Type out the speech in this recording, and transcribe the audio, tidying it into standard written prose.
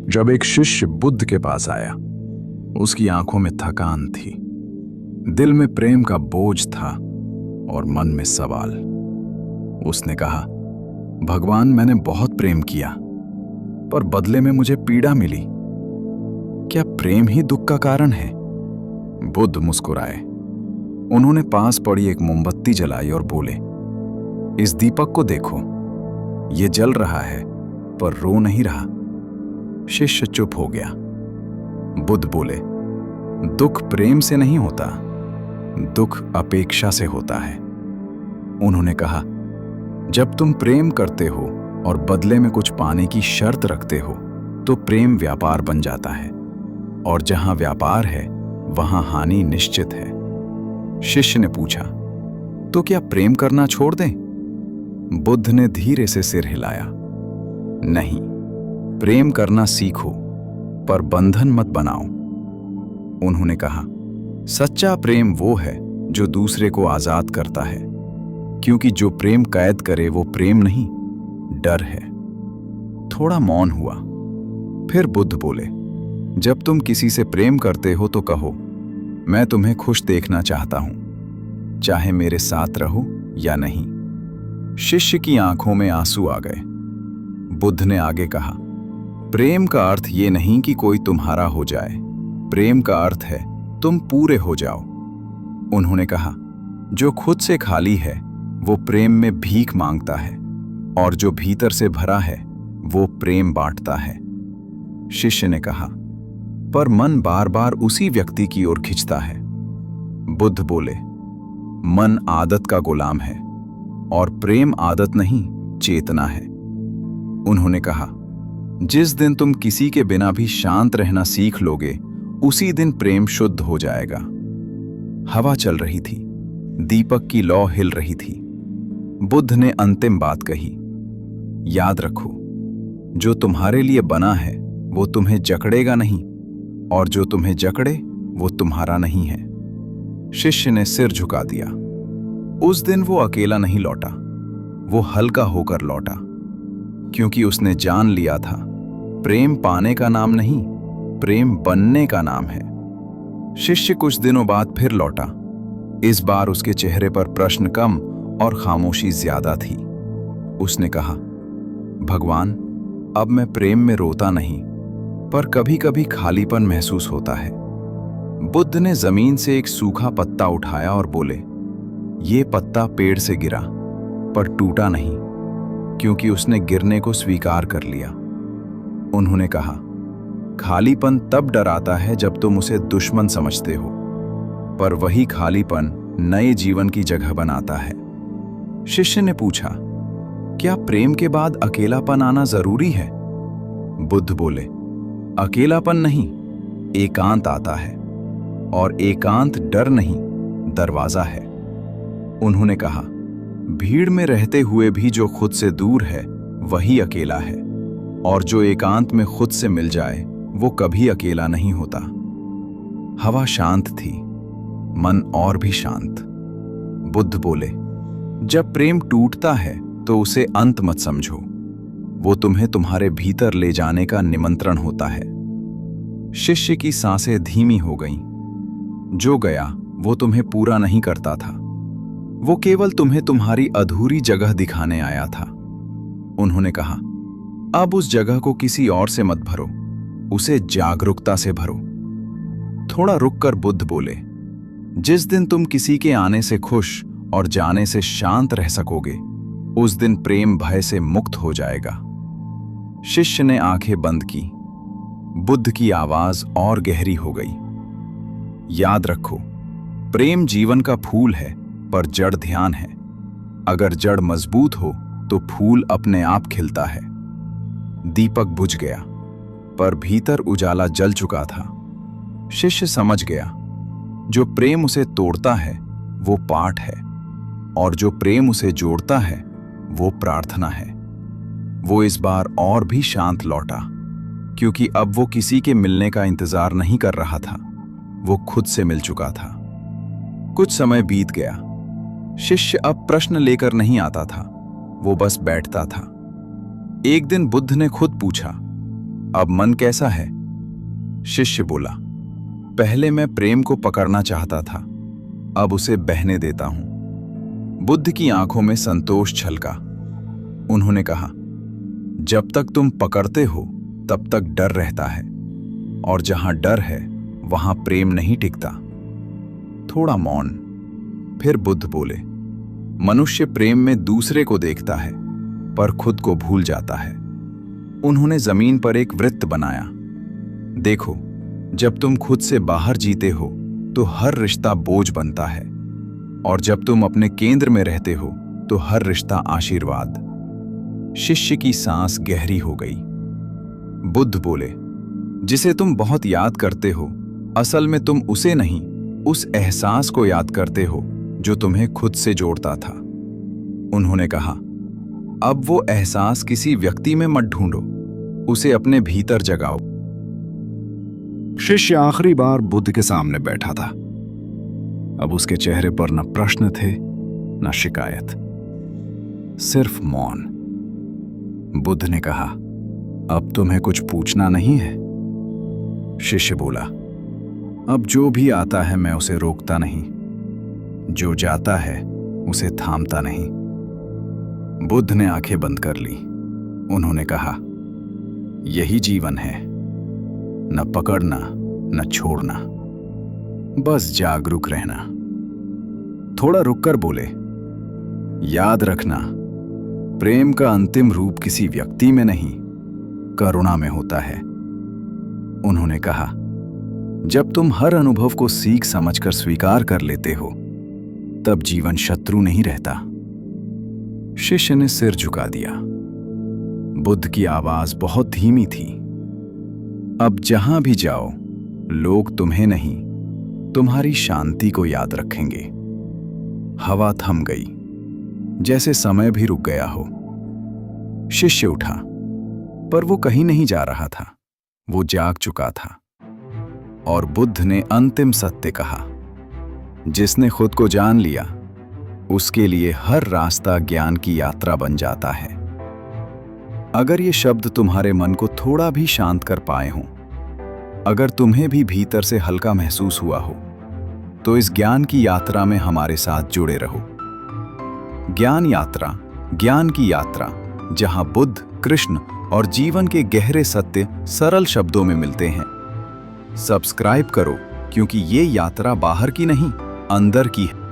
जब एक शिष्य बुद्ध के पास आया, उसकी आंखों में थकान थी, दिल में प्रेम का बोझ था और मन में सवाल। उसने कहा, भगवान, मैंने बहुत प्रेम किया, पर बदले में मुझे पीड़ा मिली। क्या प्रेम ही दुख का कारण है? बुद्ध मुस्कुराए। उन्होंने पास पड़ी एक मोमबत्ती जलाई और बोले, इस दीपक को देखो, ये जल रहा है पर रो नहीं रहा। शिष्य चुप हो गया। बुद्ध बोले, दुख प्रेम से नहीं होता, दुख अपेक्षा से होता है। उन्होंने कहा, जब तुम प्रेम करते हो और बदले में कुछ पाने की शर्त रखते हो तो प्रेम व्यापार बन जाता है, और जहां व्यापार है वहां हानि निश्चित है। शिष्य ने पूछा, तो क्या प्रेम करना छोड़ दें? बुद्ध ने धीरे से सिर हिलाया। नहीं, प्रेम करना सीखो, पर बंधन मत बनाओ। उन्होंने कहा, सच्चा प्रेम वो है जो दूसरे को आजाद करता है, क्योंकि जो प्रेम कैद करे वो प्रेम नहीं, डर है। थोड़ा मौन हुआ। फिर बुद्ध बोले, जब तुम किसी से प्रेम करते हो तो कहो, मैं तुम्हें खुश देखना चाहता हूं, चाहे मेरे साथ रहो या नहीं। शिष्य की आंखों में आंसू आ गए। बुद्ध ने आगे कहा, प्रेम का अर्थ ये नहीं कि कोई तुम्हारा हो जाए, प्रेम का अर्थ है तुम पूरे हो जाओ। उन्होंने कहा, जो खुद से खाली है वो प्रेम में भीख मांगता है, और जो भीतर से भरा है वो प्रेम बांटता है। शिष्य ने कहा, पर मन बार बार उसी व्यक्ति की ओर खिंचता है। बुद्ध बोले, मन आदत का गुलाम है और प्रेम आदत नहीं, चेतना है। उन्होंने कहा, जिस दिन तुम किसी के बिना भी शांत रहना सीख लोगे, उसी दिन प्रेम शुद्ध हो जाएगा। हवा चल रही थी, दीपक की लौ हिल रही थी। बुद्ध ने अंतिम बात कही, याद रखो, जो तुम्हारे लिए बना है वो तुम्हें जकड़ेगा नहीं, और जो तुम्हें जकड़े वो तुम्हारा नहीं है। शिष्य ने सिर झुका दिया। उस दिन वो अकेला नहीं लौटा, वो हल्का होकर लौटा, क्योंकि उसने जान लिया था, प्रेम पाने का नाम नहीं, प्रेम बनने का नाम है। शिष्य कुछ दिनों बाद फिर लौटा। इस बार उसके चेहरे पर प्रश्न कम और खामोशी ज्यादा थी। उसने कहा, भगवान, अब मैं प्रेम में रोता नहीं, पर कभी कभी खालीपन महसूस होता है। बुद्ध ने जमीन से एक सूखा पत्ता उठाया और बोले, ये पत्ता पेड़ से गिरा पर टूटा नहीं, क्योंकि उसने गिरने को स्वीकार कर लिया। उन्होंने कहा, खालीपन तब डराता है जब तुम उसे दुश्मन समझते हो, पर वही खालीपन नए जीवन की जगह बनाता है। शिष्य ने पूछा, क्या प्रेम के बाद अकेलापन आना जरूरी है? बुद्ध बोले, अकेलापन नहीं, एकांत आता है, और एकांत डर नहीं, दरवाजा है। उन्होंने कहा, भीड़ में रहते हुए भी जो खुद से दूर है वही अकेला है, और जो एकांत में खुद से मिल जाए वो कभी अकेला नहीं होता। हवा शांत थी, मन और भी शांत। बुद्ध बोले, जब प्रेम टूटता है तो उसे अंत मत समझो, वो तुम्हें तुम्हारे भीतर ले जाने का निमंत्रण होता है। शिष्य की सांसें धीमी हो गईं। जो गया वो तुम्हें पूरा नहीं करता था, वो केवल तुम्हें तुम्हारी अधूरी जगह दिखाने आया था। उन्होंने कहा, अब उस जगह को किसी और से मत भरो, उसे जागरूकता से भरो। थोड़ा रुककर बुद्ध बोले, जिस दिन तुम किसी के आने से खुश और जाने से शांत रह सकोगे, उस दिन प्रेम भय से मुक्त हो जाएगा। शिष्य ने आंखें बंद की। बुद्ध की आवाज और गहरी हो गई। याद रखो, प्रेम जीवन का फूल है, पर जड़ ध्यान है। अगर जड़ मजबूत हो तो फूल अपने आप खिलता है। दीपक बुझ गया, पर भीतर उजाला जल चुका था। शिष्य समझ गया, जो प्रेम उसे तोड़ता है वो पाठ है, और जो प्रेम उसे जोड़ता है वो प्रार्थना है। वो इस बार और भी शांत लौटा, क्योंकि अब वो किसी के मिलने का इंतजार नहीं कर रहा था, वो खुद से मिल चुका था। कुछ समय बीत गया। शिष्य अब प्रश्न लेकर नहीं आता था, वो बस बैठता था। एक दिन बुद्ध ने खुद पूछा, अब मन कैसा है? शिष्य बोला, पहले मैं प्रेम को पकड़ना चाहता था, अब उसे बहने देता हूं। बुद्ध की आंखों में संतोष छलका। उन्होंने कहा, जब तक तुम पकड़ते हो तब तक डर रहता है, और जहां डर है वहां प्रेम नहीं टिकता। थोड़ा मौन, फिर बुद्ध बोले, मनुष्य प्रेम में दूसरे को देखता है पर खुद को भूल जाता है। उन्होंने जमीन पर एक वृत्त बनाया। देखो, जब तुम खुद से बाहर जीते हो तो हर रिश्ता बोझ बनता है, और जब तुम अपने केंद्र में रहते हो तो हर रिश्ता आशीर्वाद। शिष्य की सांस गहरी हो गई। बुद्ध बोले, जिसे तुम बहुत याद करते हो, असल में तुम उसे नहीं, उस एहसास को याद करते हो जो तुम्हें खुद से जोड़ता था। उन्होंने कहा, अब वो एहसास किसी व्यक्ति में मत ढूंढो, उसे अपने भीतर जगाओ। शिष्य आखिरी बार बुद्ध के सामने बैठा था। अब उसके चेहरे पर न प्रश्न थे न शिकायत, सिर्फ मौन। बुद्ध ने कहा, अब तुम्हें कुछ पूछना नहीं है? शिष्य बोला, अब जो भी आता है मैं उसे रोकता नहीं, जो जाता है उसे थामता नहीं। बुद्ध ने आंखें बंद कर ली। उन्होंने कहा, यही जीवन है, न पकड़ना न छोड़ना, बस जागरूक रहना। थोड़ा रुककर बोले, याद रखना, प्रेम का अंतिम रूप किसी व्यक्ति में नहीं, करुणा में होता है। उन्होंने कहा, जब तुम हर अनुभव को सीख समझकर स्वीकार कर लेते हो, तब जीवन शत्रु नहीं रहता। शिष्य ने सिर झुका दिया। बुद्ध की आवाज बहुत धीमी थी। अब जहां भी जाओ, लोग तुम्हें नहीं, तुम्हारी शांति को याद रखेंगे। हवा थम गई, जैसे समय भी रुक गया हो। शिष्य उठा, पर वो कहीं नहीं जा रहा था, वो जाग चुका था। और बुद्ध ने अंतिम सत्य कहा, जिसने खुद को जान लिया, उसके लिए हर रास्ता ज्ञान की यात्रा बन जाता है। अगर ये शब्द तुम्हारे मन को थोड़ा भी शांत कर पाए हों, अगर तुम्हें भी भीतर से हल्का महसूस हुआ हो, तो इस ज्ञान की यात्रा में हमारे साथ जुड़े रहो। ज्ञान की यात्रा, जहां बुद्ध, कृष्ण और जीवन के गहरे सत्य सरल शब्दों में मिलते हैं। सब्सक्राइब करो, क्योंकि ये यात्रा बाहर की नहीं, अंदर की है।